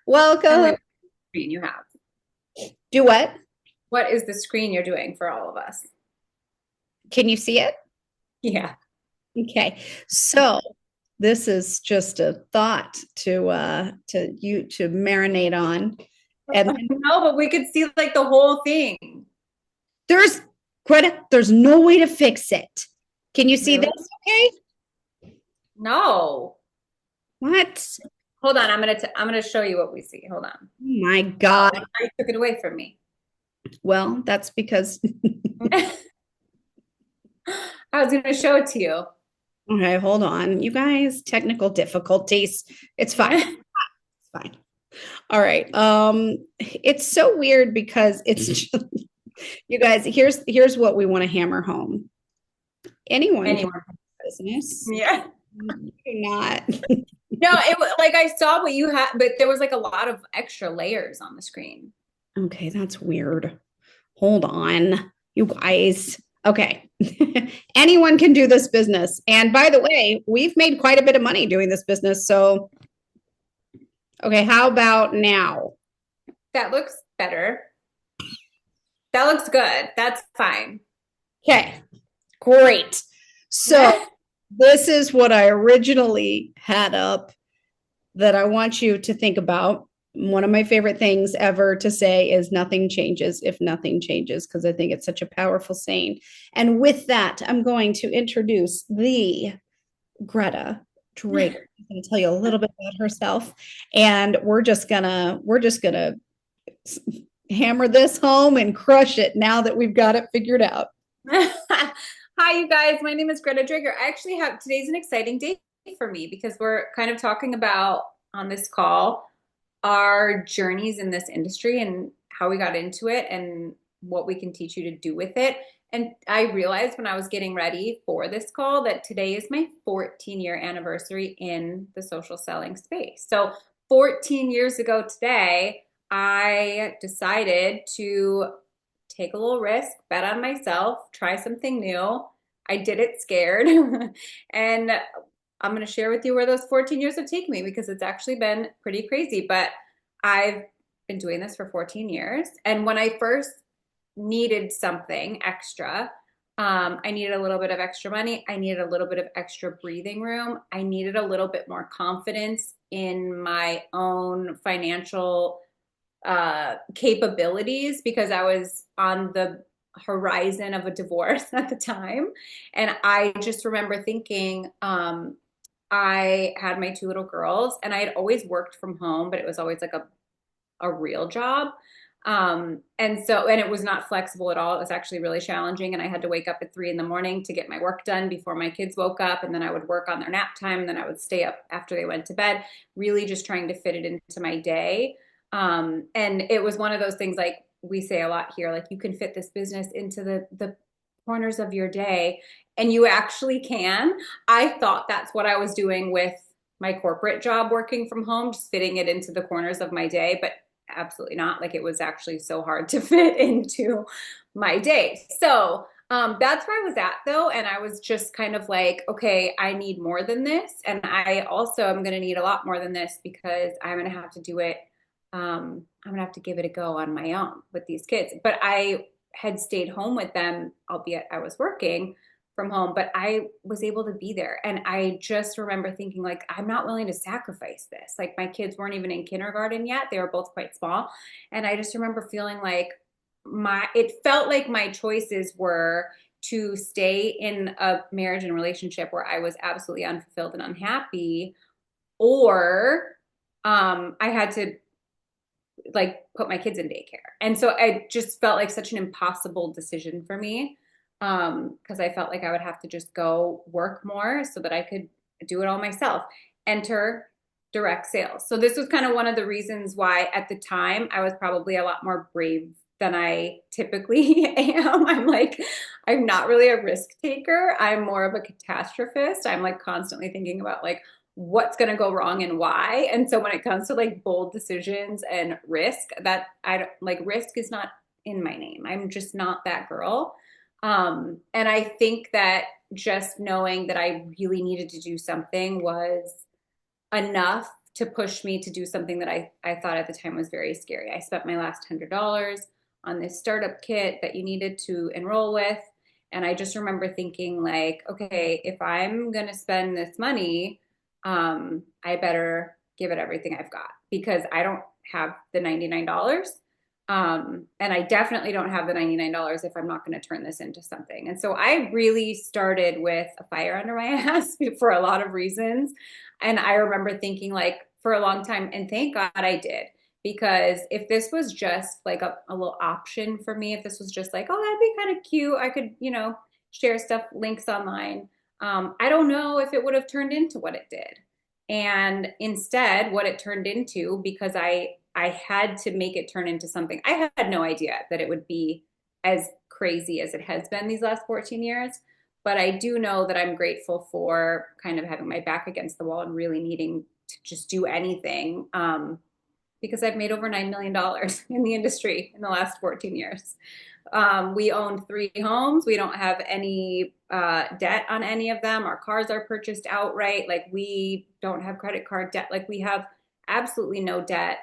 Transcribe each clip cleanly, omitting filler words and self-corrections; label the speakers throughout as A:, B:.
A: Emily,
B: Welcome.
A: what screen you have?
B: Do what?
A: What is the screen you're doing for all of us?
B: Can you see it?
A: Yeah.
B: Okay. So this is just a thought to you to marinate on. And then
A: No, but we could see like the whole thing.
B: there's Greta, there's no way to fix it. Can you see this?
A: Really?
B: Okay.
A: No.
B: What?
A: Hold on, I'm gonna show you what we see. Hold on.
B: Oh my
A: Oh,
B: God.
A: now you took it away from me.
B: Well, that's because
A: I was gonna show it to you.
B: okay, hold on. You guys, technical difficulties. It's fine. It's fine. All right. It's so weird because it's just, you guys, here's what we want to hammer home. Anyone can
A: Anyone.
B: do business.
A: Yeah.
B: You do not.
A: No, it was like I saw what you had, but there was like a lot of extra layers on the screen.
B: Okay, that's weird. Hold on, you guys. Okay. Anyone can do this business. And by the way, we've made quite a bit of money doing this business. So, okay, how about now?
A: That looks better. That looks good. That's fine.
B: Okay, great. So, this is what I originally had up that I want you to think about. One of my favorite things ever to say is nothing changes if nothing changes, because I think it's such a powerful saying. And with that, I'm going to introduce the Greta Draeger. I'm going to tell you a little bit about herself, and we're just gonna hammer this home and crush it now that we've got it figured out.
A: Hi, you guys. My name is Greta Draeger. I actually have today's an exciting day for me because we're kind of talking about on this call our journeys in this industry and how we got into it and what we can teach you to do with it. And I realized when I was getting ready for this call that today is my 14-year anniversary in the social selling space. So 14 years ago today, I decided to take a little risk, bet on myself, try something new. I did it scared. And I'm going to share with you where those 14 years have taken me because it's actually been pretty crazy. But I've been doing this for 14 years. And when I first needed something extra, I needed a little bit of extra money. I needed a little bit of extra breathing room. I needed a little bit more confidence in my own financial capabilities because I was on the horizon of a divorce at the time. And I just remember thinking, I had my two little girls and I had always worked from home, but it was always like a real job. And it was not flexible at all. It was actually really challenging. And I had to wake up at 3 in the morning to get my work done before my kids woke up. And then I would work on their nap time. And then I would stay up after they went to bed, really just trying to fit it into my day. And it was one of those things like we say a lot here, like you can fit this business into the corners of your day, and you actually can. I thought that's what I was doing with my corporate job working from home, just fitting it into the corners of my day, but absolutely not. Like it was actually so hard to fit into my day. So that's where I was at though. And I was just kind of like, okay, I need more than this. And I also am going to need a lot more than this because I'm going to have to do it. I'm going to have to give it a go on my own with these kids. But I had stayed home with them, albeit I was working from home, but I was able to be there. And I just remember thinking, like, I'm not willing to sacrifice this. Like, my kids weren't even in kindergarten yet, they were both quite small. And I just remember feeling like it felt like my choices were to stay in a marriage and relationship where I was absolutely unfulfilled and unhappy, or I had to like put my kids in daycare. And so I just felt like such an impossible decision for me because I felt like I would have to just go work more so that I could do it all myself. Enter direct sales. So this was kind of one of the reasons why at the time I was probably a lot more brave than I typically am. I'm not really a risk taker. I'm more of a catastrophist. I'm like constantly thinking about like what's going to go wrong and why. And so when it comes to like bold decisions and risk, that I don't like risk is not in my name. I'm just not that girl. And I think that just knowing that I really needed to do something was enough to push me to do something that I thought at the time was very scary. I spent my last $100 on this startup kit that you needed to enroll with. And I just remember thinking, like, okay, if I'm going to spend this money, I better give it everything I've got because I don't have the $99. And I definitely don't have the $99 if I'm not going to turn this into something. And so I really started with a fire under my ass for a lot of reasons. And I remember thinking, like, for a long time, and thank God I did, because if this was just like a little option for me, if this was just like, oh, that'd be kind of cute, I could, share stuff, links online. I don't know if it would have turned into what it did. And instead, what it turned into, because I had to make it turn into something, I had no idea that it would be as crazy as it has been these last 14 years. But I do know that I'm grateful for kind of having my back against the wall and really needing to just do anything. Because I've made over $9 million in the industry in the last 14 years. We own 3 homes. We don't have any debt on any of them. Our cars are purchased outright. Like, we don't have credit card debt. Like, we have absolutely no debt.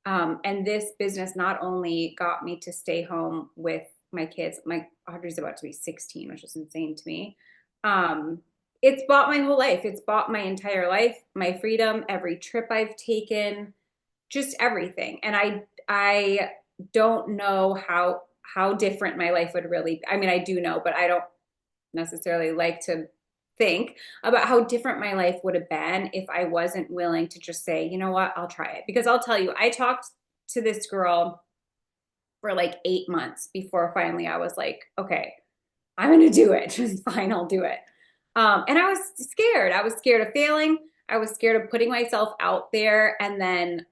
A: And this business not only got me to stay home with my kids, my Audrey's about to be 16, which is insane to me. It's bought my whole life. It's bought my entire life, my freedom, every trip I've taken, just everything. And I don't know how different my life would really be. I mean, I do know, but I don't necessarily like to think about how different my life would have been if I wasn't willing to just say, you know what, I'll try it. Because I'll tell you, I talked to this girl for like 8 months before finally I was like, okay, I'm going to do it. Just fine, I'll do it. And I was scared. I was scared of failing. I was scared of putting myself out there and then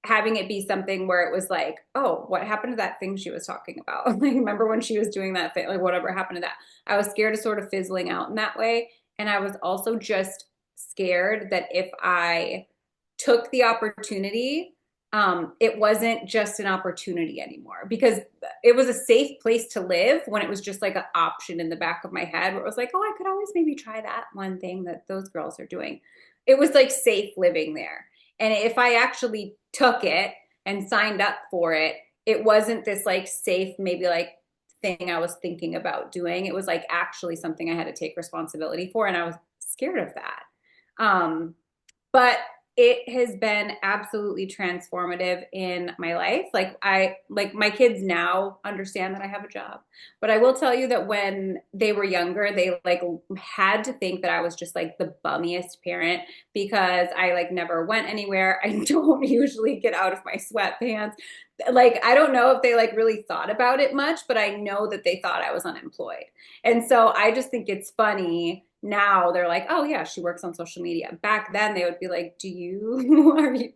A: having it be something where it was like, oh, what happened to that thing she was talking about? Like, remember when she was doing that thing? Like, whatever happened to that? I was scared of sort of fizzling out in that way. And I was also just scared that if I took the opportunity, it wasn't just an opportunity anymore, because it was a safe place to live when it was just like an option in the back of my head where it was like, oh, I could always maybe try that one thing that those girls are doing. It was like safe living there. And if I actually took it and signed up for it, it wasn't this like safe, maybe like thing I was thinking about doing. It was like actually something I had to take responsibility for. And I was scared of that. But it has been absolutely transformative in my life. Like my kids now understand that I have a job, but I will tell you that when they were younger, they like had to think that I was just like the bummiest parent because I like never went anywhere. I don't usually get out of my sweatpants. Like, I don't know if they like really thought about it much, but I know that they thought I was unemployed. And so I just think it's funny. Now they're like, oh yeah, she works on social media. Back then they would be like, do you, are you,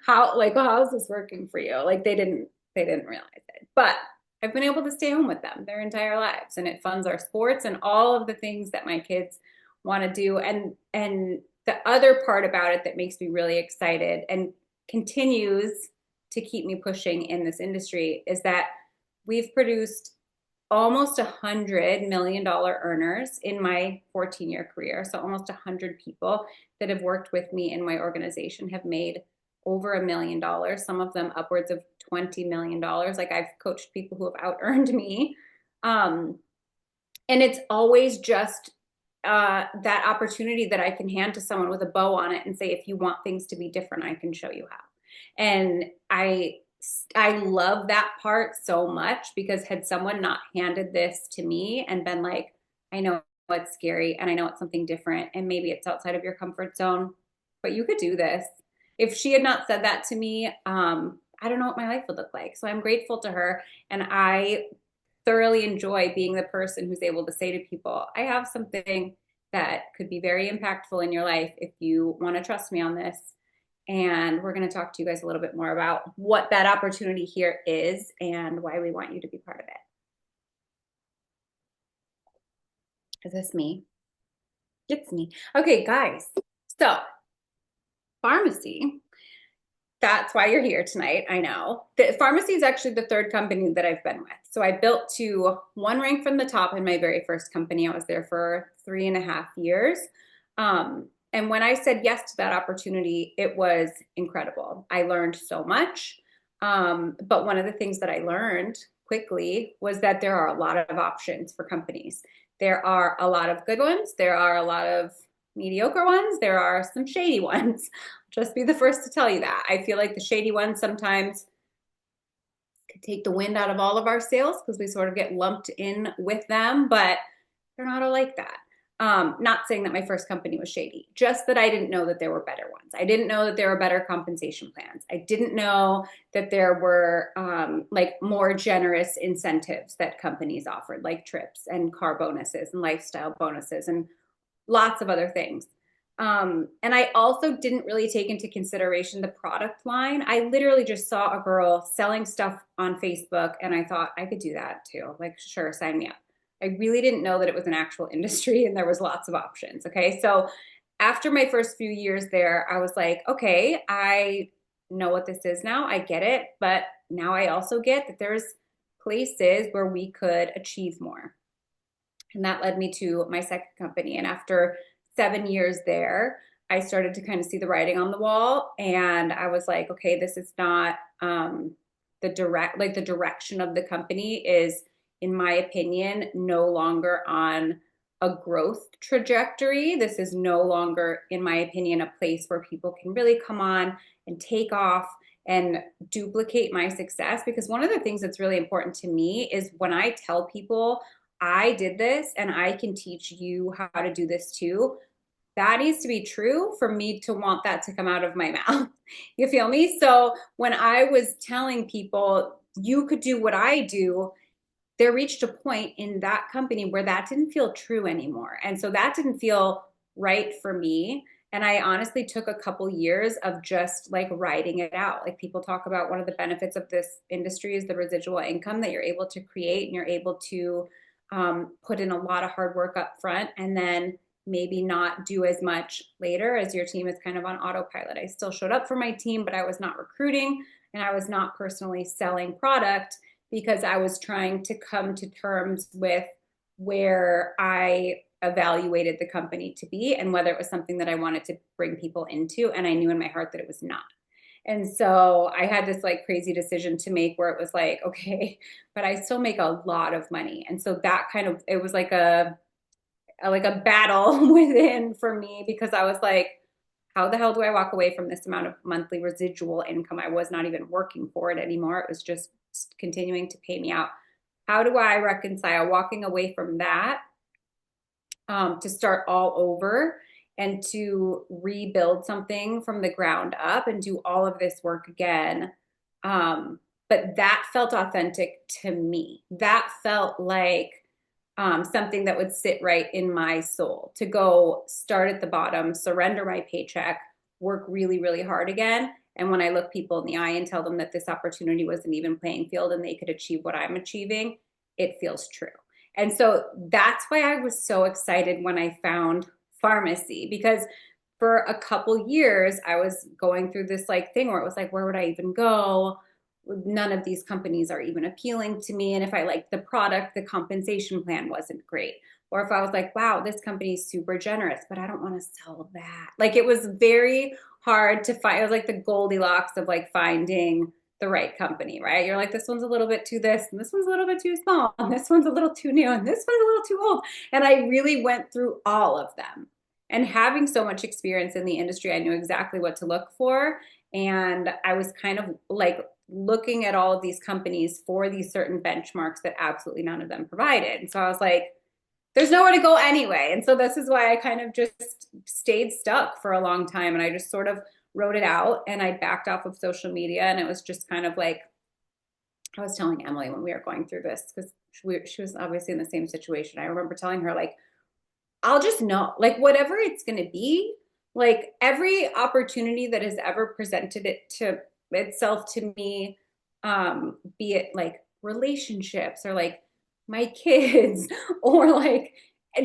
A: how is this working for you? Like, they didn't realize it, but I've been able to stay home with them their entire lives, and it funds our sports and all of the things that my kids want to do. And the other part about it that makes me really excited and continues to keep me pushing in this industry is that we've produced almost $100 million earners in my 14-year career. So almost 100 people that have worked with me in my organization have made over $1 million, some of them upwards of $20 million. Like, I've coached people who have out earned me. And it's always just that opportunity that I can hand to someone with a bow on it and say, if you want things to be different, I can show you how. And I love that part so much, because had someone not handed this to me and been like, I know it's scary and I know it's something different and maybe it's outside of your comfort zone, but you could do this. If she had not said that to me, I don't know what my life would look like. So I'm grateful to her. And I thoroughly enjoy being the person who's able to say to people, I have something that could be very impactful in your life if you want to trust me on this. And we're going to talk to you guys a little bit more about what that opportunity here is and why we want you to be part of it. Is this me? It's me. Okay, guys. So, Farmasi, that's why you're here tonight. I know. The Farmasi is actually the 3rd company that I've been with. So I built to 1 rank from the top in my very first company. I was there for 3.5 years. And when I said yes to that opportunity, it was incredible. I learned so much. But one of the things that I learned quickly was that there are a lot of options for companies. There are a lot of good ones. There are a lot of mediocre ones. There are some shady ones. Just be the first to tell you that. I feel like the shady ones sometimes could take the wind out of all of our sails because we sort of get lumped in with them, but they're not all like that. Not saying that my first company was shady, just that I didn't know that there were better ones. I didn't know that there were better compensation plans. I didn't know that there were like more generous incentives that companies offered, like trips and car bonuses and lifestyle bonuses and lots of other things. And I also didn't really take into consideration the product line. I literally just saw a girl selling stuff on Facebook and I thought I could do that too. Like, sure, sign me up. I really didn't know that it was an actual industry and there was lots of options. Okay. So after my first few years there, I was like, okay, I know what this is now. I get it. But now I also get that there's places where we could achieve more. And that led me to my second company. And after 7 years there, I started to kind of see the writing on the wall. And I was like, okay, this is not the direction of the company is, in my opinion, no longer on a growth trajectory. This is no longer, in my opinion, a place where people can really come on and take off and duplicate my success. Because one of the things that's really important to me is when I tell people I did this and I can teach you how to do this too, that needs to be true for me to want that to come out of my mouth. You feel me? So when I was telling people you could do what I do, there reached a point in that company where that didn't feel true anymore. And so that didn't feel right for me. And I honestly took a couple years of just like writing it out. Like people talk about one of the benefits of this industry is the residual income that you're able to create and you're able to put in a lot of hard work up front and then maybe not do as much later as your team is kind of on autopilot. I still showed up for my team, but I was not recruiting and I was not personally selling product because I was trying to come to terms with where I evaluated the company to be and whether it was something that I wanted to bring people into. And I knew in my heart that it was not. And so I had this like crazy decision to make where it was like, okay, but I still make a lot of money. And so that kind of, it was like a battle within for me because I was like, how the hell do I walk away from this amount of monthly residual income? I was not even working for it anymore. It was just continuing to pay me out. How do I reconcile walking away from that to start all over and to rebuild something from the ground up and do all of this work again? But that felt authentic to me. That felt like something that would sit right in my soul to go start at the bottom, surrender my paycheck, work really, really hard again. And when I look people in the eye and tell them that this opportunity was an even playing field and they could achieve what I'm achieving, it feels true. And so that's why I was so excited when I found Farmasi because for a couple years I was going through this like thing where it was like, where would I even go? None of these companies are even appealing to me. And if I liked the product, the compensation plan wasn't great. Or if I was like, wow, this company is super generous, but I don't want to sell that. Like it was very hard to find. It was like the Goldilocks of like finding the right company, right? You're like, this one's a little bit too this, and this one's a little bit too small, and this one's a little too new, and this one's a little too old. And I really went through all of them. And having so much experience in the industry, I knew exactly what to look for. And I was kind of like looking at all of these companies for these certain benchmarks that absolutely none of them provided. And so I was like, there's nowhere to go anyway. And so this is why I kind of just stayed stuck for a long time. And I just sort of wrote it out and I backed off of social media. And it was just kind of like, I was telling Emily when we were going through this, because she was obviously in the same situation. I remember telling her, like, I'll just know, like, whatever it's going to be, like, every opportunity that has ever presented it to itself to me, be it like relationships or like my kids or like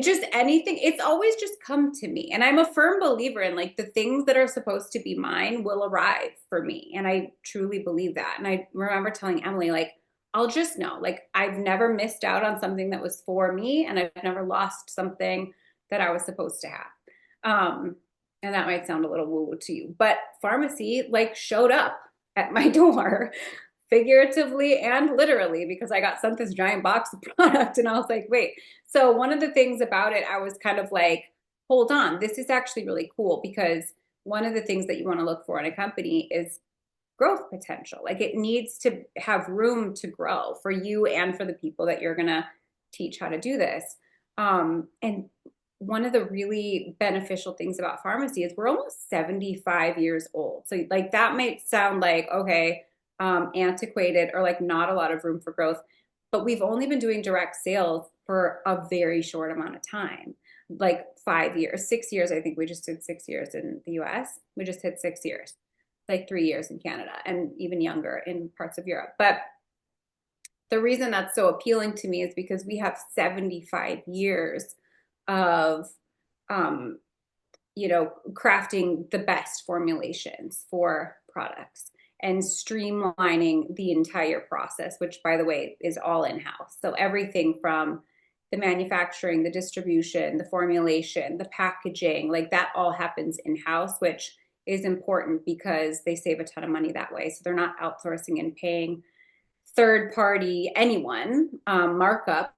A: just anything, it's always just come to me. And I'm a firm believer in like the things that are supposed to be mine will arrive for me. And I truly believe that. And I remember telling Emily, like, I'll just know, like, I've never missed out on something that was for me and I've never lost something that I was supposed to have. And that might sound a little woo-woo to you, but Farmasi like showed up at my door figuratively and literally because I got sent this giant box of product and I was like, wait. So one of the things about it, I was kind of like, hold on, this is actually really cool because one of the things that you want to look for in a company is growth potential. Like it needs to have room to grow for you and for the people that you're going to teach how to do this. And one of the really beneficial things about Farmasi is we're almost 75 years old. So like that might sound like, okay, antiquated or like not a lot of room for growth, but we've only been doing direct sales for a very short amount of time, like 5 years, 6 years. I think we just did 6 years in the US. We just hit 6 years, like 3 years in Canada and even younger in parts of Europe. But the reason that's so appealing to me is because we have 75 years of um, crafting the best formulations for products and streamlining the entire process, which by the way is all in-house. So everything from the manufacturing, the distribution, the formulation, the packaging, like that all happens in-house, which is important because they save a ton of money that way. So they're not outsourcing and paying third party anyone markups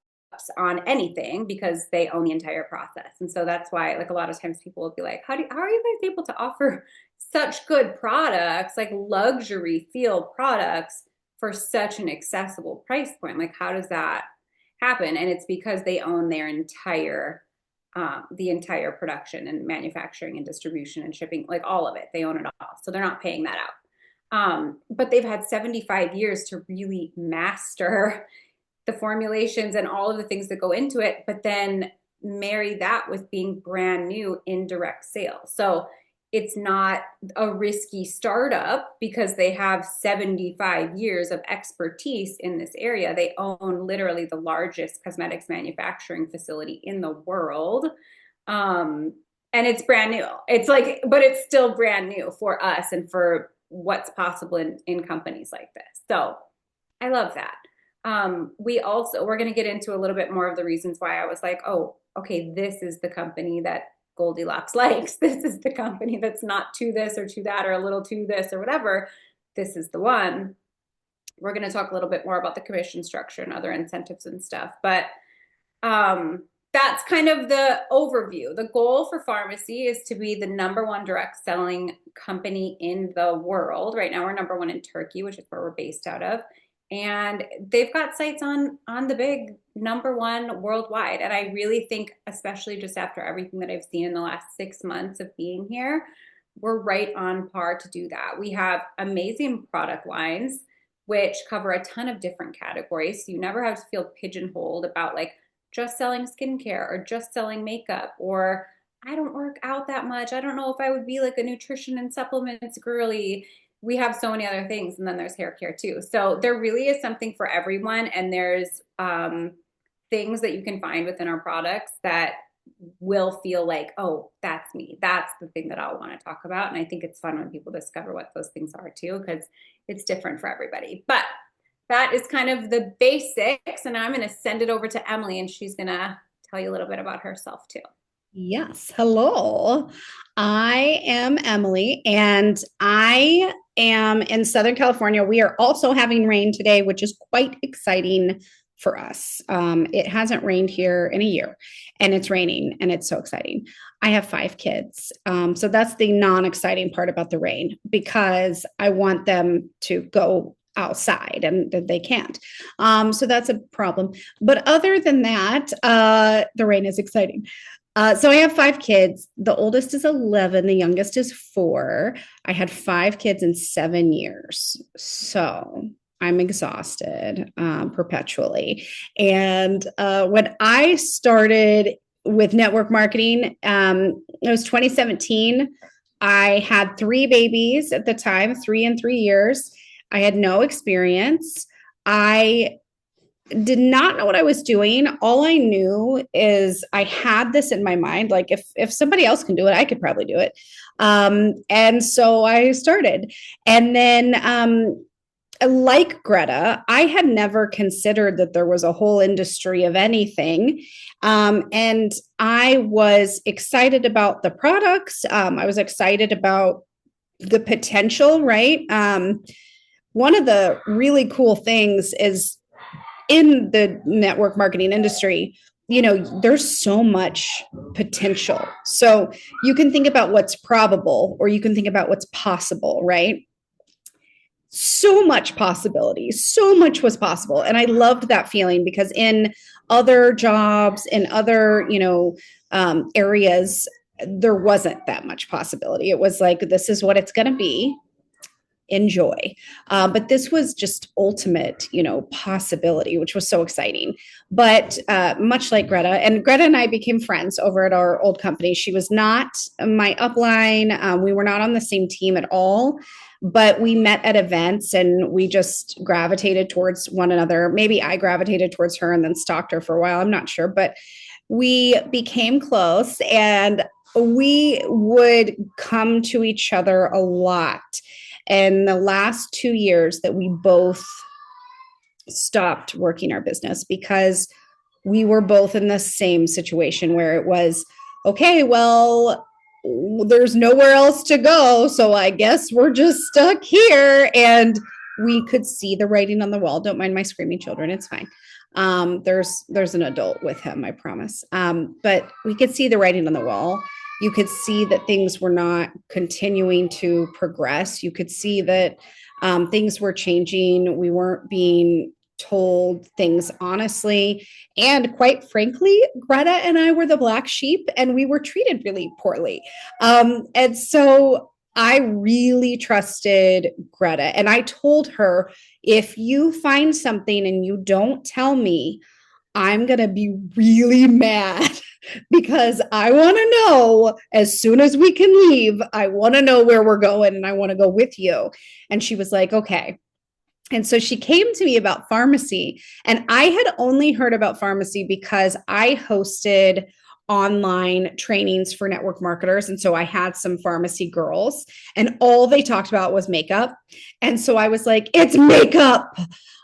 A: on anything because they own the entire process. And so that's why like a lot of times people will be like, how are you guys able to offer such good products, like luxury feel products for such an accessible price point? Like how does that happen? And it's because they own their entire the entire production and manufacturing and distribution and shipping, like all of it. They own it all. So they're not paying that out. But they've had 75 years to really master the formulations and all of the things that go into it, but then marry that with being brand new in direct sales. So it's not a risky startup because they have 75 years of expertise in this area. They own literally the largest cosmetics manufacturing facility in the world. And it's brand new. It's like, but it's still brand new for us and for what's possible in companies like this. So I love that. We're going to get into a little bit more of the reasons why I was like, oh, okay, this is the company that Goldilocks likes. This is the company that's not to this or to that or a little to this or whatever. This is the one. We're going to talk a little bit more about the commission structure and other incentives and stuff. But that's kind of the overview. The goal for Farmasi is to be the #1 direct selling company in the world. Right now, we're #1 in Turkey, which is where we're based out of. And they've got sites on the big #1 worldwide. And I really think, especially just after everything that I've seen in the last 6 months of being here, we're right on par to do that. We have amazing product lines, which cover a ton of different categories. So you never have to feel pigeonholed about like just selling skincare or just selling makeup, or I don't work out that much. I don't know if I would be like a nutrition and supplements girly. We have so many other things. And then there's hair care too. So there really is something for everyone. And there's things that you can find within our products that will feel like, oh, that's me. That's the thing that I'll want to talk about. And I think it's fun when people discover what those things are too, because it's different for everybody. But that is kind of the basics. And I'm going to send it over to Emily and she's going to tell you a little bit about herself too.
B: Yes. Hello. I am Emily and I am in Southern California. We are also having rain today, which is quite exciting for us. It hasn't rained here in a year and it's raining and it's so exciting. I have 5 kids. So that's the non-exciting part about the rain because I want them to go outside and they can't. So that's a problem. But other than that, the rain is exciting. So I have 5 kids. The oldest is 11. The youngest is 4. I had 5 kids in 7 years. So I'm exhausted perpetually. And when I started with network marketing, it was 2017. I had 3 babies at the time, 3 in 3 years. I had no experience. I did not know what I was doing. All I knew is I had this in my mind. Like if somebody else can do it, I could probably do it. And so I started. And then like Greta, I had never considered that there was a whole industry of anything. And I was excited about the products. I was excited about the potential, right? One of the really cool things is in the network marketing industry, there's so much potential. So you can think about what's probable, or you can think about what's possible, right? So much possibility, so much was possible. And I loved that feeling, because in other jobs, in other, areas, there wasn't that much possibility. It was like, this is what it's going to be, enjoy. But this was just ultimate, possibility, which was so exciting. But much like Greta, and Greta and I became friends over at our old company. She was not my upline. We were not on the same team at all, but we met at events and we just gravitated towards one another. Maybe I gravitated towards her and then stalked her for a while. I'm not sure, but we became close, and we would come to each other a lot. And the last 2 years that we both stopped working our business, because we were both in the same situation where it was, okay, well, there's nowhere else to go. So I guess we're just stuck here. And we could see the writing on the wall. Don't mind my screaming children. It's fine. There's an adult with him, I promise. But we could see the writing on the wall. You could see that things were not continuing to progress. You could see that things were changing. We weren't being told things honestly. And quite frankly, Greta and I were the black sheep, and we were treated really poorly. And so I really trusted Greta. And I told her, if you find something and you don't tell me, I'm going to be really mad, because I want to know as soon as we can leave. I want to know where we're going, and I want to go with you. And she was like, okay. And so she came to me about Farmasi, and I had only heard about Farmasi because I hosted online trainings for network marketers. And so I had some Farmasi girls, and all they talked about was makeup. And so I was like, it's makeup.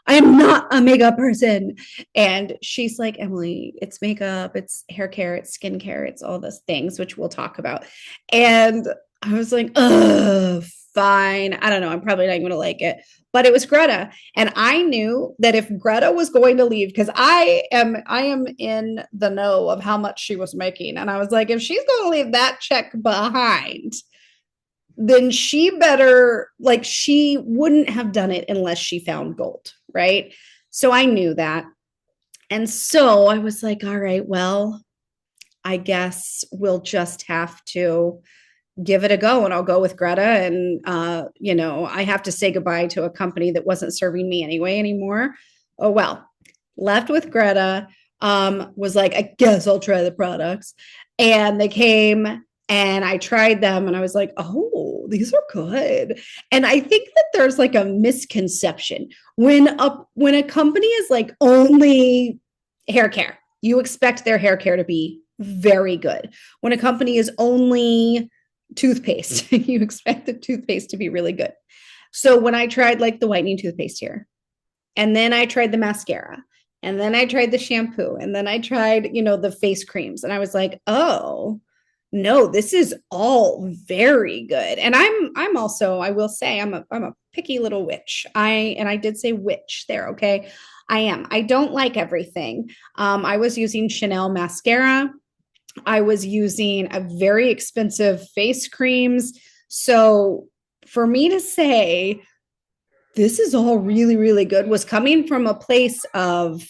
B: I'm not a makeup person. And she's like, Emily, it's makeup, it's hair care, it's skin care, it's all those things, which we'll talk about. And I was like, oh, fine. I don't know. I'm probably not going to like it. But it was Greta. And I knew that if Greta was going to leave, because I am in the know of how much she was making. And I was like, if she's going to leave that check behind, then she better, like, she wouldn't have done it unless she found gold, right? So I knew that. And so I was like, all right, well, I guess we'll just have to give it a go, and I'll go with Greta. And, I have to say goodbye to a company that wasn't serving me anymore. Oh, well, left with Greta, was like, I guess I'll try the products. And they came, and I tried them, and I was like, oh, these are good. And I think that there's like a misconception when a company is like only hair care, you expect their hair care to be very good. When a company is only toothpaste, you expect the toothpaste to be really good. So when I tried like the whitening toothpaste here, and then I tried the mascara, and then I tried the shampoo, and then I tried, the face creams, and I was like, oh, no, this is all very good. And I'm also, I will say, I'm a picky little witch. I did say witch there. Okay. I am. I don't like everything. I was using Chanel mascara. I was using a very expensive face creams. So for me to say this is all really, really good was coming from a place of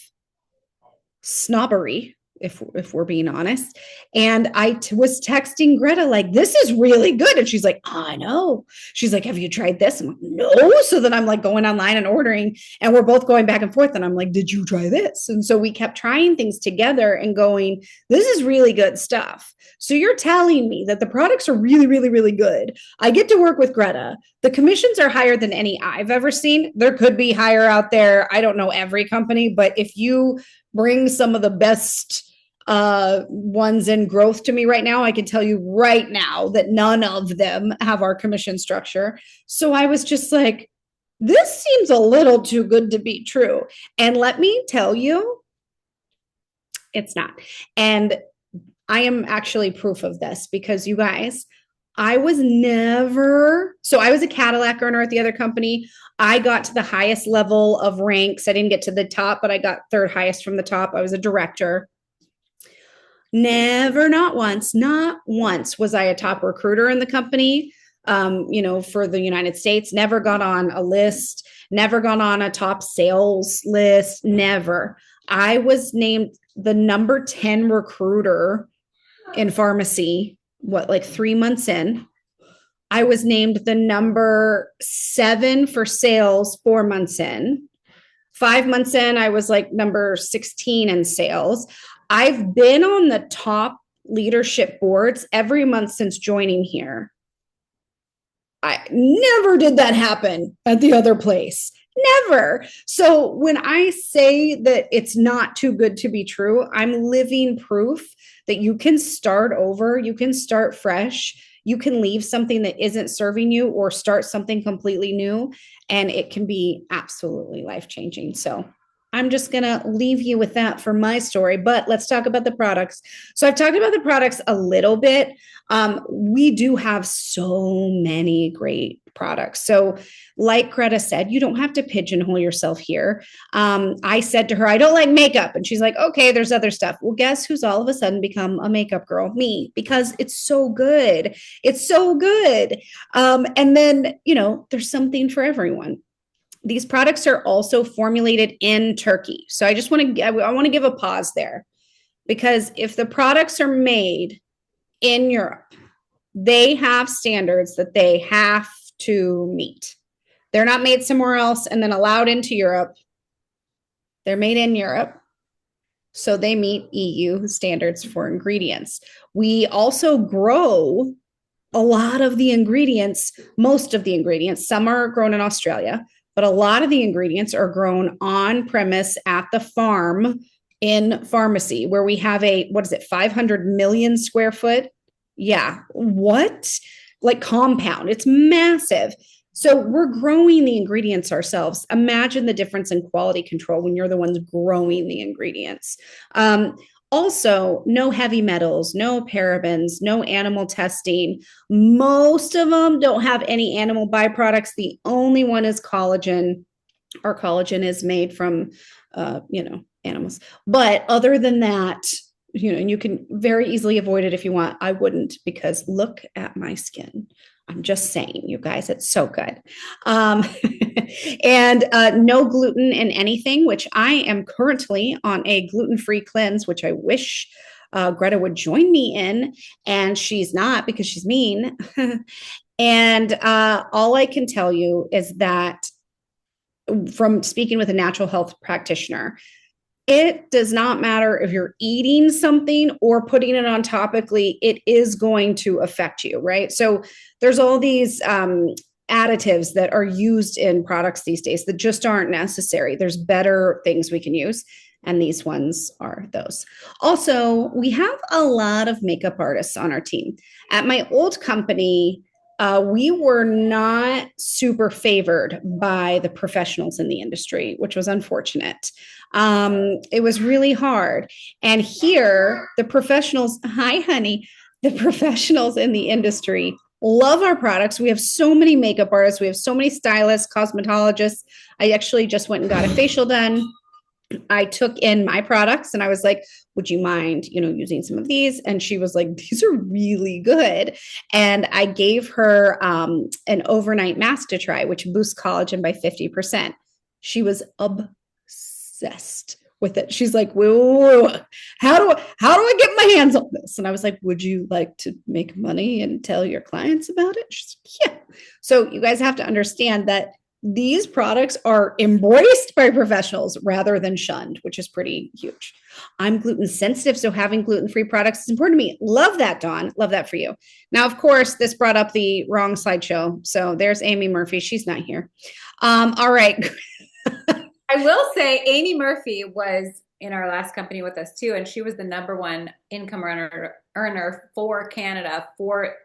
B: snobbery, if we're being honest. And I was texting Greta like, this is really good. And she's like, I know. She's like, have you tried this? I'm like, no. So then I'm like going online and ordering, and we're both going back and forth. And I'm like, did you try this? And so we kept trying things together and going, this is really good stuff. So you're telling me that the products are really, really, really good. I get to work with Greta. The commissions are higher than any I've ever seen. There could be higher out there. I don't know every company, but if you bring some of the best ones in growth to me right now, I can tell you right now that none of them have our commission structure. So I was just like, This seems a little too good to be true. And let me tell you, it's not. And I am actually proof of this because you guys, I was never, so I was a Cadillac earner at the other company. I got to the highest level of ranks. I didn't get to the top, but I got third highest from the top. I was a director. Never, not once was I a top recruiter in the company. For the United States, never got on a list, never got on a top sales list, never. I was named the number 10 recruiter in Farmasi, like 3 months in. I was named the number 7 for sales 4 months in. 5 months in, I was like number 16 in sales. I've been on the top leadership boards every month since joining here. I never did that happen at the other place. Never. So when I say that it's not too good to be true, I'm living proof that you can start over, you can start fresh, you can leave something that isn't serving you or start something completely new, and it can be absolutely life changing. So I'm just going to leave you with that for my story, but let's talk about the products. So I've talked about the products a little bit. We do have so many great products. So, like Greta said, you don't have to pigeonhole yourself here. I said to her, I don't like makeup. And she's like, okay, there's other stuff. Well, guess who's all of a sudden become a makeup girl? Me, because it's so good. It's so good. And then, there's something for everyone. These products are also formulated in Turkey. So I want to give a pause there because if the products are made in Europe, they have standards that they have to meet. They're not made somewhere else and then allowed into Europe. They're made in Europe. So they meet EU standards for ingredients. We also grow a lot of the ingredients, most of the ingredients. Some are grown in Australia, but a lot of the ingredients are grown on premise at the farm in Farmasi, where we have 500 million square foot? Yeah. What? Like compound. It's massive. So we're growing the ingredients ourselves. Imagine the difference in quality control when you're the ones growing the ingredients. Also, no heavy metals, no parabens, no animal testing. Most of them don't have any animal byproducts. The only one is collagen. Our collagen is made from, animals. But other than that, and you can very easily avoid it if you want. I wouldn't, because look at my skin. I'm just saying, you guys, it's so good. And no gluten in anything, which I am currently on a gluten-free cleanse, which I wish Greta would join me in. And she's not because she's mean. And all I can tell you is that from speaking with a natural health practitioner, it does not matter if you're eating something or putting it on topically, it is going to affect you, right? So there's all these additives that are used in products these days that just aren't necessary. There's better things we can use, and these ones are those. Also, we have a lot of makeup artists on our team. At my old company, we were not super favored by the professionals in the industry, which was unfortunate. It was really hard. And here, the professionals, hi, honey, the professionals in the industry love our products. We have so many makeup artists. We have so many stylists, cosmetologists. I actually just went and got a facial done. I took in my products and I was like, would you mind, using some of these? And she was like, these are really good. And I gave her an overnight mask to try, which boosts collagen by 50%. She was obsessed with it. She's like, whoa, how do I get my hands on this? And I was like, would you like to make money and tell your clients about it? She's like, yeah. So you guys have to understand that these products are embraced by professionals rather than shunned, which is pretty huge. I'm gluten sensitive, so having gluten-free products is important to me. Love that, Dawn. Love that for you. Now, of course, this brought up the wrong slideshow. So there's Amy Murphy. She's not here. All right.
A: I will say Amy Murphy was in our last company with us too, and she was the number one income earner for Canada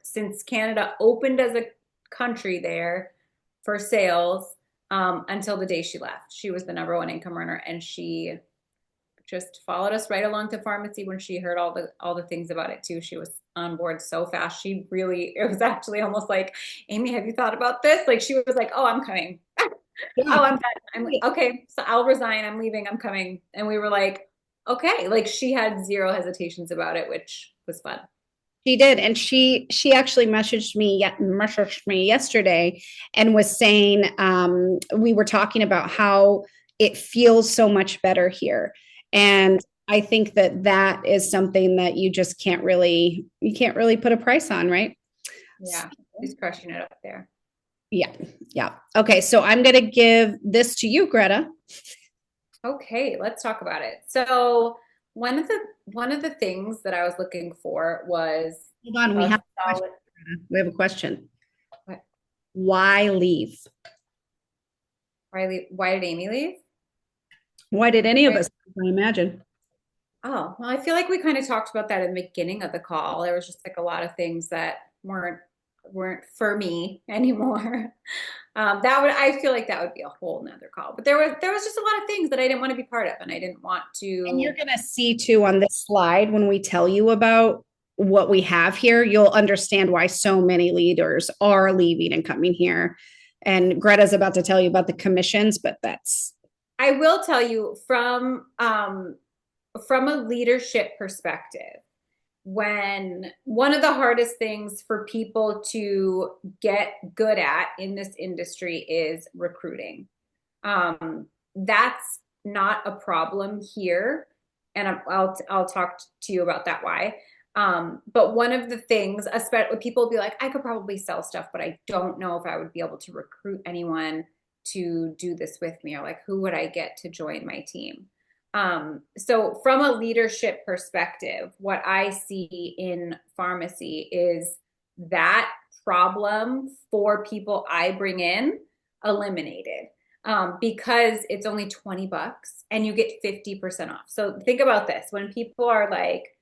A: since Canada opened as a country there for sales. until the day she left. She was the number one income earner, and she just followed us right along to Farmasi when she heard all the things about it too. She was on board so fast. She really, it was actually almost like, Amy, have you thought about this? Like she was like, oh, I'm coming.
B: Yeah.
A: Oh, I'm done. I'm okay. So I'll resign. I'm leaving. I'm coming. And we were like, okay. Like she had zero hesitations about it, which was fun.
B: She did, and she actually messaged me yesterday and was saying we were talking about how it feels so much better here, and I think that that is something that you can't really put a price on, right?
A: Yeah. She's crushing it up there.
B: Yeah, yeah. Okay, so I'm gonna give this to you, Greta.
A: Okay, let's talk about it. So one of the things that I was looking for was
B: Hold on, we
A: a
B: have a question.
A: solid.
B: We have a question.
A: What?
B: Why leave?
A: Why did Amy leave?
B: Why did any of
A: Right.
B: us? I imagine.
A: Oh, well, I feel like we kind of talked about that in the beginning of the call. There was just like a lot of things that weren't for me anymore. I feel like that would be a whole nother call. But there was just a lot of things that I didn't want to be part of, and I didn't want
B: And you're
A: to.
B: going to see too on this slide when we tell you about what we have here, you'll understand why so many leaders are leaving and coming here. And Greta's about to tell you about the commissions, but that's
A: I will tell you from a leadership perspective, when one of the hardest things for people to get good at in this industry is recruiting. That's not a problem here, and I'll talk to you about that why. But one of the things, especially people will be like, I could probably sell stuff, but I don't know if I would be able to recruit anyone to do this with me, or like who would I get to join my team? So from a leadership perspective, what I see in Farmasi is that problem for people I bring in eliminated, because it's only 20 bucks and you get 50% off. So think about this. When people are like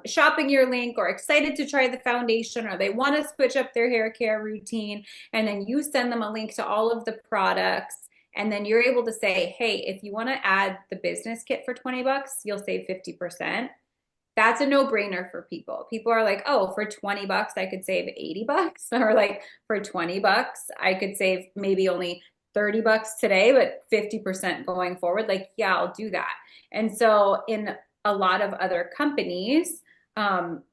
A: shopping your link or excited to try the foundation, or they want to switch up their hair care routine, and then you send them a link to all of the products, and then you're able to say, hey, if you want to add the business kit for 20 bucks, you'll save 50%. That's a no-brainer for people. People are like, oh, for 20 bucks, I could save 80 bucks. Or like for 20 bucks, I could save maybe only 30 bucks today, but 50% going forward. Like, yeah, I'll do that. And so in a lot of other companies,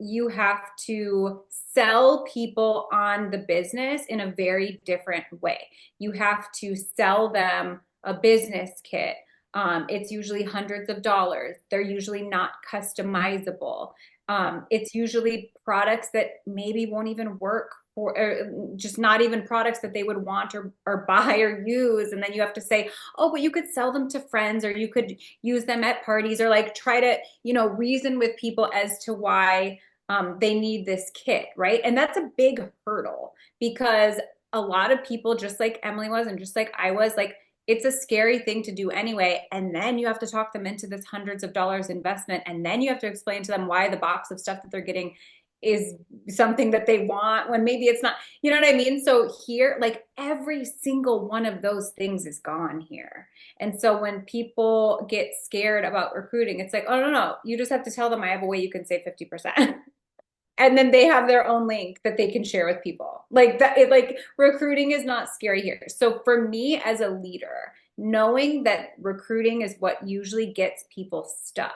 A: you have to sell people on the business in a very different way. You have to sell them a business kit. It's usually hundreds of dollars. They're usually not customizable. It's usually products that maybe won't even work for, or just not even products that they would want or buy or use. And then you have to say, oh, but you could sell them to friends, or you could use them at parties, or like try to, reason with people as to why they need this kit, right? And that's a big hurdle, because a lot of people, just like Emily was, and just like I was, like, it's a scary thing to do anyway. And then you have to talk them into this hundreds of dollars investment. And then you have to explain to them why the box of stuff that they're getting is something that they want when maybe it's not. You know what I mean? So here, like, every single one of those things is gone here. And so when people get scared about recruiting, it's like, oh, no, no, you just have to tell them I have a way you can save 50%. And then they have their own link that they can share with people. Like that, like recruiting is not scary here. So for me as a leader, knowing that recruiting is what usually gets people stuck,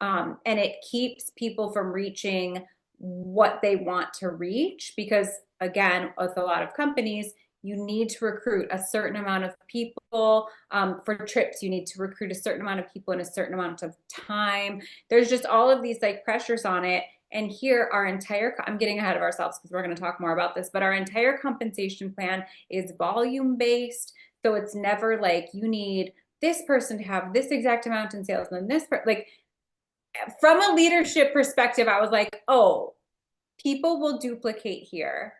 A: and it keeps people from reaching what they want to reach, because again, with a lot of companies, you need to recruit a certain amount of people for trips. You need to recruit a certain amount of people in a certain amount of time. There's just all of these like pressures on it. And here, I'm getting ahead of ourselves because we're going to talk more about this, but our entire compensation plan is volume based. So it's never like you need this person to have this exact amount in sales, and then like from a leadership perspective, I was like, oh, people will duplicate here.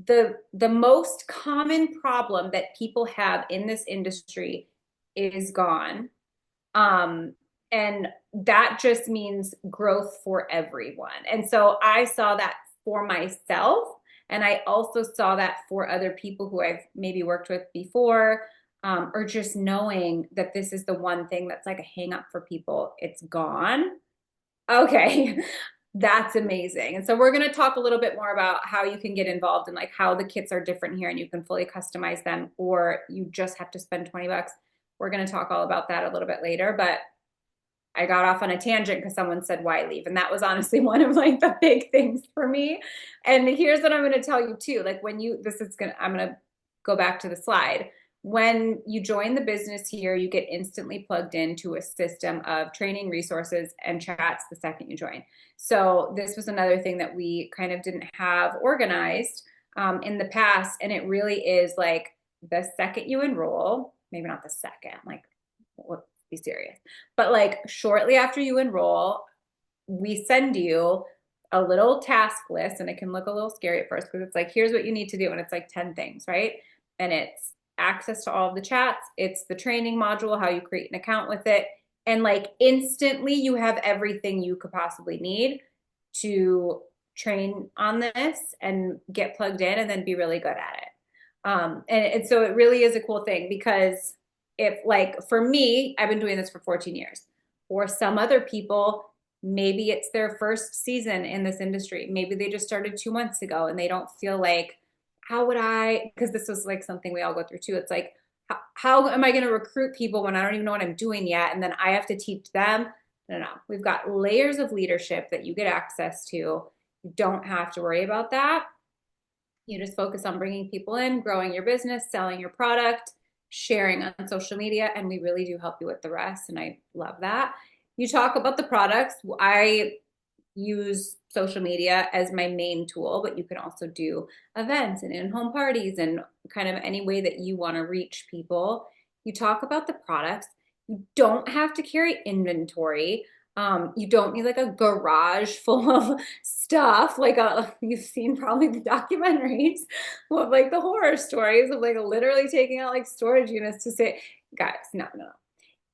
A: The most common problem that people have in this industry is gone. And that just means growth for everyone. And so I saw that for myself And I also saw that for other people who I've maybe worked with before, or just knowing that this is the one thing that's like a hang up for people, it's gone. Okay, that's amazing. And so we're going to talk a little bit more about how you can get involved and like how the kits are different here and you can fully customize them or you just have to spend 20 bucks. We're going to talk all about that a little bit later, but I got off on a tangent because someone said why leave, and that was honestly one of like the big things for me. And here's what I'm going to tell you too, like when you I'm going to go back to the slide. When you join the business here, you get instantly plugged into a system of training resources and chats the second you join. So this was another thing that we kind of didn't have organized in the past, and it really is like the second you enroll, maybe not the second, like let's be serious, but like shortly after you enroll, we send you a little task list, and it can look a little scary at first because it's like, here's what you need to do, and it's like 10 things, right? And it's access to all of the chats, it's the training module, how you create an account with it, and like instantly you have everything you could possibly need to train on this and get plugged in and then be really good at it. And so it really is a cool thing because if like for me, I've been doing this for 14 years. For some other people, maybe it's their first season in this industry. Maybe they just started 2 months ago and they don't feel like, how would I, because this was like something we all go through too. It's like, how am I going to recruit people when I don't even know what I'm doing yet? And then I have to teach them. No. We've got layers of leadership that you get access to. You don't have to worry about that. You just focus on bringing people in, growing your business, selling your product, sharing on social media, and we really do help you with the rest, and I love that. You talk about the products. I use social media as my main tool, but you can also do events and in-home parties and kind of any way that you want to reach people. You talk about the products. You don't have to carry inventory. You don't need like a garage full of stuff. Like you've seen probably the documentaries of like the horror stories of like literally taking out like storage units to say, guys, no.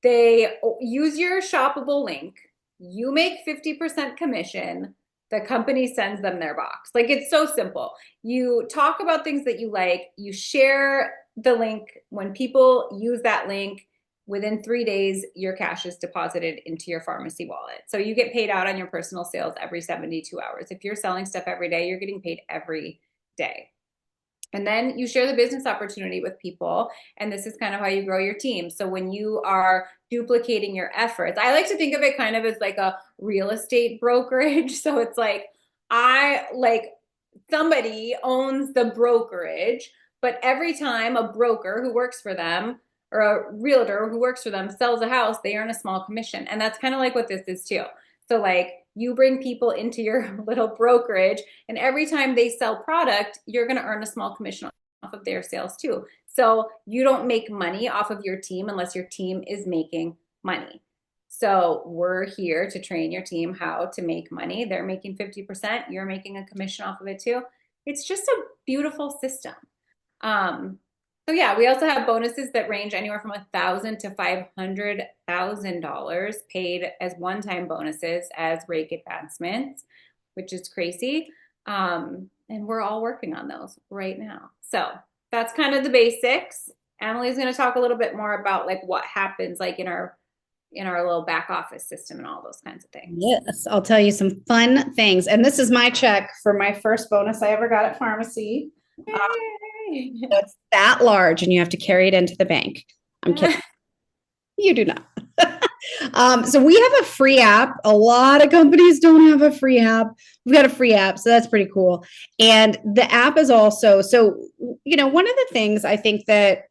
A: They use your shoppable link. You make 50% commission. The company sends them their box. Like it's so simple. You talk about things that you like. You share the link. When people use that link, within 3 days, your cash is deposited into your Farmasi wallet. So you get paid out on your personal sales every 72 hours. If you're selling stuff every day, you're getting paid every day. And then you share the business opportunity with people. And this is kind of how you grow your team. So when you are duplicating your efforts, I like to think of it kind of as like a real estate brokerage. So it's like, somebody owns the brokerage, but every time a broker who works for them or a realtor who works for them sells a house, they earn a small commission. And that's kind of like what this is too. So like you bring people into your little brokerage, and every time they sell product, you're going to earn a small commission off of their sales too. So you don't make money off of your team unless your team is making money. So we're here to train your team how to make money. They're making 50%. You're making a commission off of it too. It's just a beautiful system. So yeah, we also have bonuses that range anywhere from $1,000 to $500,000 paid as one-time bonuses as rate advancements, which is crazy. And we're all working on those right now. So that's kind of the basics. Emily's going to talk a little bit more about like what happens like in our little back office system and all those kinds of things.
B: Yes, I'll tell you some fun things. And this is my check for my first bonus I ever got at Farmasi. It's that large and you have to carry it into the bank. I'm kidding. You do not. So we have a free app. A lot of companies don't have a free app. We've got a free app, so that's pretty cool. And the app is also, one of the things I think that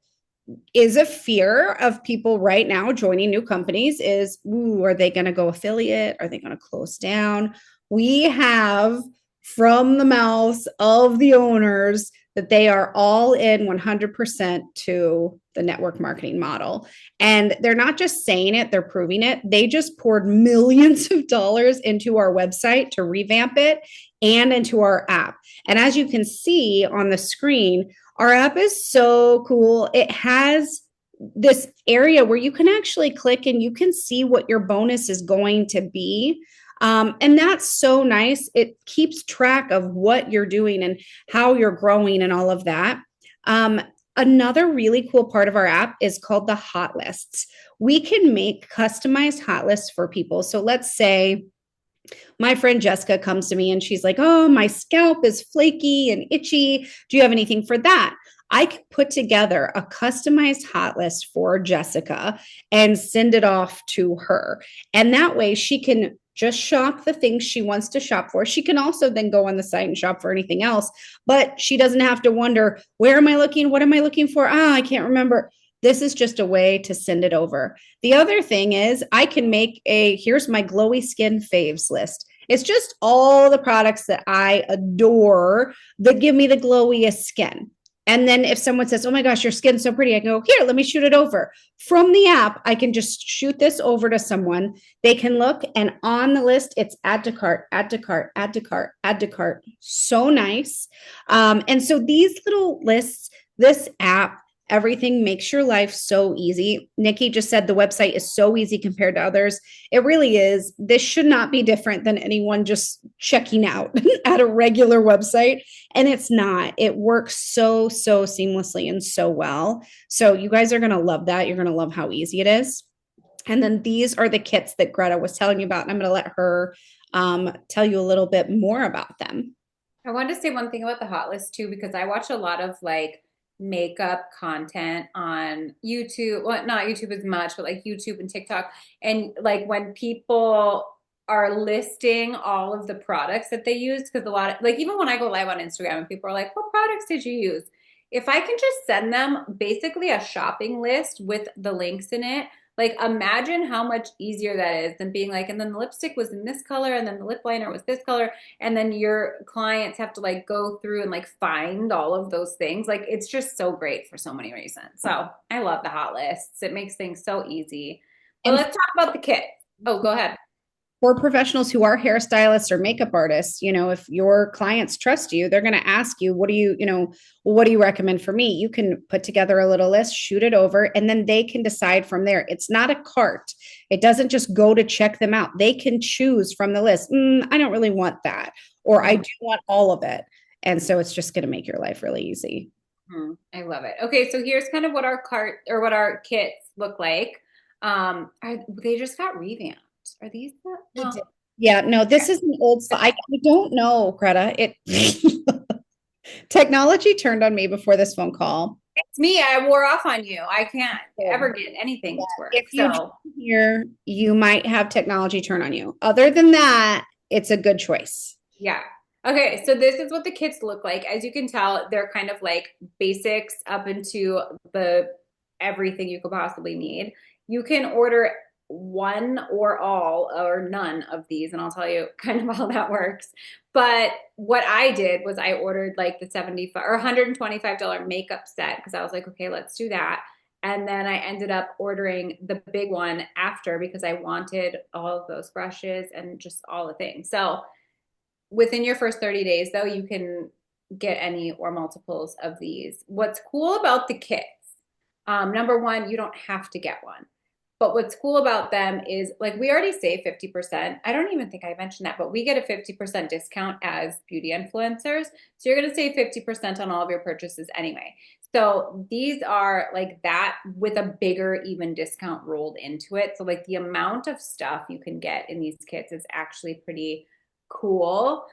B: is a fear of people right now joining new companies is, are they going to go affiliate? Are they going to close down? We have from the mouths of the owners that they are all in 100% to the network marketing model. And they're not just saying it, they're proving it. They just poured millions of dollars into our website to revamp it and into our app. And as you can see on the screen, our app is so cool. It has this area where you can actually click and you can see what your bonus is going to be. And that's so nice. It keeps track of what you're doing and how you're growing and all of that. Um, Another really cool part of our app is called the hot lists. We can make customized hot lists for people. So let's say my friend Jessica comes to me and she's like, "Oh, my scalp is flaky and itchy. Do you have anything for that?" I can put together a customized hot list for Jessica and send it off to her. And that way she can just shop the things she wants to shop for. She can also then go on the site and shop for anything else, but she doesn't have to wonder, where am I looking? What am I looking for? I can't remember. This is just a way to send it over. The other thing is, I can make here's my glowy skin faves list. It's just all the products that I adore that give me the glowiest skin. And then if someone says, "Oh my gosh, your skin's so pretty," I can go, "Here, let me shoot it over." From the app, I can just shoot this over to someone. They can look, and on the list, it's add to cart, add to cart, add to cart, add to cart. So nice. And so these little lists, this app, everything makes your life so easy. Nikki just said the website is so easy compared to others. It really is. This should not be different than anyone just checking out at a regular website. And it's not. It works so, so seamlessly and so well. So you guys are going to love that. You're going to love how easy it is. And then these are the kits that Greta was telling you about. And I'm going to let her tell you a little bit more about them.
A: I wanted to say one thing about the hot list too, because I watch a lot of like makeup content on YouTube. Well, not YouTube as much, but like YouTube and TikTok. And like when people are listing all of the products that they use, because a lot of like even when I go live on Instagram and people are like, "What products did you use?" If I can just send them basically a shopping list with the links in it, like imagine how much easier that is than being like, and then the lipstick was in this color, and then the lip liner was this color, and then your clients have to like go through and like find all of those things. Like it's just so great for so many reasons. So I love the hot lists. It makes things so easy. But
B: And
A: let's talk about the kit. Oh, go ahead.
B: for professionals who are hairstylists or makeup artists, if your clients trust you, they're going to ask you, what do you recommend for me? You can put together a little list, shoot it over, and then they can decide from there. It's not a cart. It doesn't just go to check them out. They can choose from the list. I don't really want that, or I do want all of it. And so it's just going to make your life really easy.
A: I love it. Okay, so here's kind of what our cart or what our kits look like. They just got revamped. Are these the,
B: They
A: well,
B: did. Yeah, no, this is an old. I don't know, Greta. Technology turned on me before this phone call.
A: it's me. I wore off on you. I can't ever get anything to work.
B: If you
A: So
B: join here, you might have technology turn on you. Other than that, it's a good choice.
A: yeah. Okay, so this is what the kits look like. As you can tell, they're kind of like basics up into the everything you could possibly need. You can order one or all or none of these, and I'll tell you kind of how that works. But what I did was I ordered like the 75 or $125 makeup set because I was like, okay, let's do that. And then I ended up ordering the big one after because I wanted all of those brushes and just all the things. So within your first 30 days, though, you can get any or multiples of these. What's cool about the kits, number one, you don't have to get one. But what's cool about them is like we already save 50%. I don't even think I mentioned that, but we get a 50% discount as beauty influencers. So you're going to save 50% on all of your purchases anyway. So these are like that with a bigger even discount rolled into it. So like the amount of stuff you can get in these kits is actually pretty cool.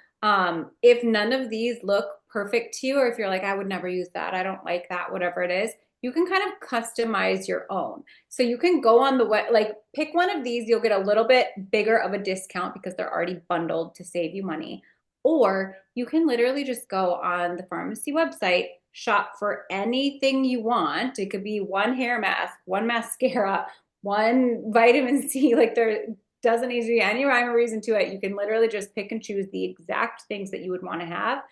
A: If none of these look perfect to you, or if you're like, I would never use that, I don't like that, whatever it is, you can kind of customize your own. So you can go on the web, like pick one of these, you'll get a little bit bigger of a discount because they're already bundled to save you money. Or you can literally just go on the Farmasi website, shop for anything you want. It could be one hair mask, one mascara, one vitamin C. Like there doesn't need to be any rhyme or reason to it. You can literally just pick and choose the exact things that you would want to have.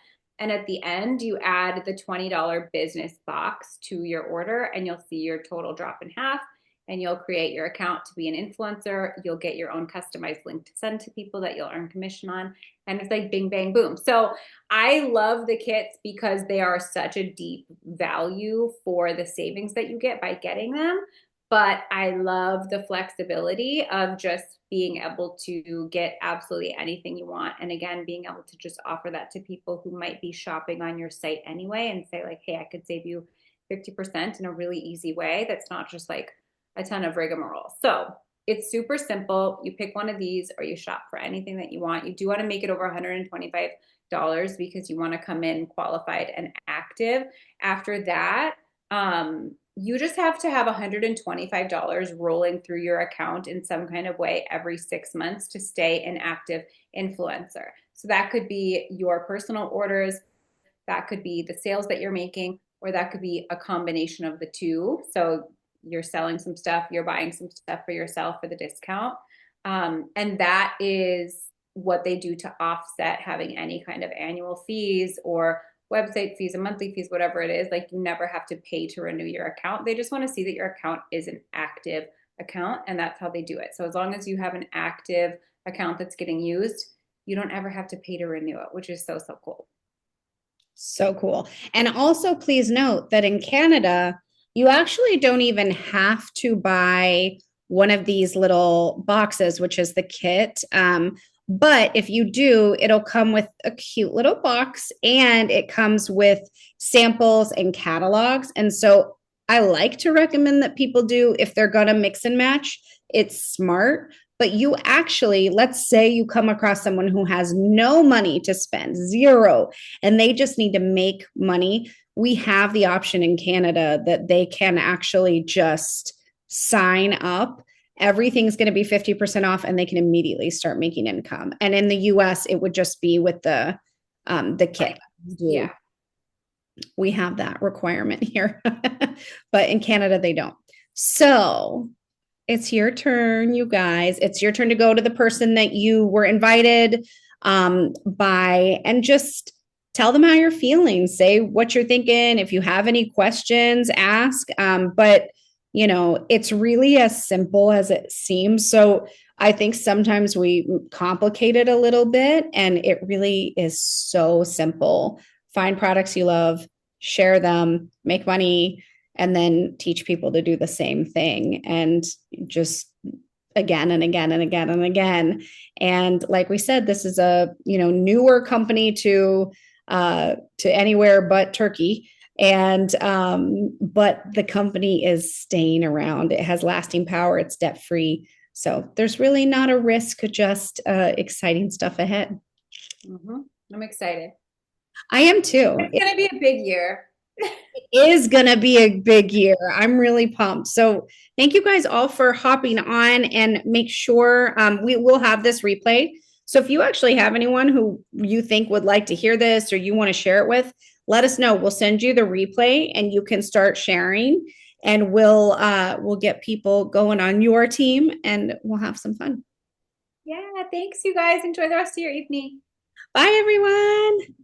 A: And at the end, you add the $20 business box to your order, and you'll see your total drop in half. And you'll create your account to be an influencer. You'll get your own customized link to send to people that you'll earn commission on. And it's like bing, bang, boom. So I love the kits because they are such a deep value for the savings that you get by getting them. but I love the flexibility of just being able to get absolutely anything you want. And again, being able to just offer that to people who might be shopping on your site anyway and say, like, hey, I could save you 50% in a really easy way. That's not just like a ton of rigmarole. So it's super simple. You pick one of these or you shop for anything that you want. You do want to make it over $125 because you want to come in qualified and active. After that, you just have to have $125 rolling through your account in some kind of way every 6 months to stay an active influencer. So that could be your personal orders, that could be the sales that you're making, or that could be a combination of the two. So you're selling some stuff, you're buying some stuff for yourself for the discount. And that is what they do to offset having any kind of annual fees or website fees and monthly fees, whatever it is. Like, you never have to pay to renew your account. They just want to see that your account is an active account, and that's how they do it. So as long as you have an active account that's getting used, you don't ever have to pay to renew it, which is so, so cool.
B: So cool. And also, please note that in Canada, you actually don't even have to buy one of these little boxes, which is the kit. But if you do, it'll come with a cute little box and it comes with samples and catalogs. And so I like to recommend that people do, if they're going to mix and match, it's smart. But you actually, let's say you come across someone who has no money to spend, zero, and they just need to make money. We have the option in Canada that they can actually just sign up. Everything's going to be 50% off and they can immediately start making income. And in the US, it would just be with the kit.
A: Right. Yeah.
B: We have that requirement here, but in Canada, they don't. So it's your turn, you guys. It's your turn to go to the person that you were invited by and just tell them how you're feeling. Say what you're thinking. If you have any questions, ask. But, you know, it's really as simple as it seems. So I think sometimes we complicate it a little bit, and it really is so simple. Find products you love, share them, make money, and then teach people to do the same thing, and just again and again and again and again. And like we said, this is a, you know, newer company to anywhere but Turkey. And but the company is staying around. It has lasting power. It's debt free. So there's really not a risk, just exciting stuff ahead.
A: Mm-hmm. I'm excited.
B: I am too.
A: It's going to be a big year.
B: Is going to be a big year. I'm really pumped. So thank you guys all for hopping on, and make sure we will have this replay. So if you actually have anyone who you think would like to hear this or you want to share it with, let us know. We'll send you the replay and you can start sharing, and we'll get people going on your team and we'll have some fun.
A: Yeah, thanks, you guys. Enjoy the rest of your evening.
B: Bye, everyone.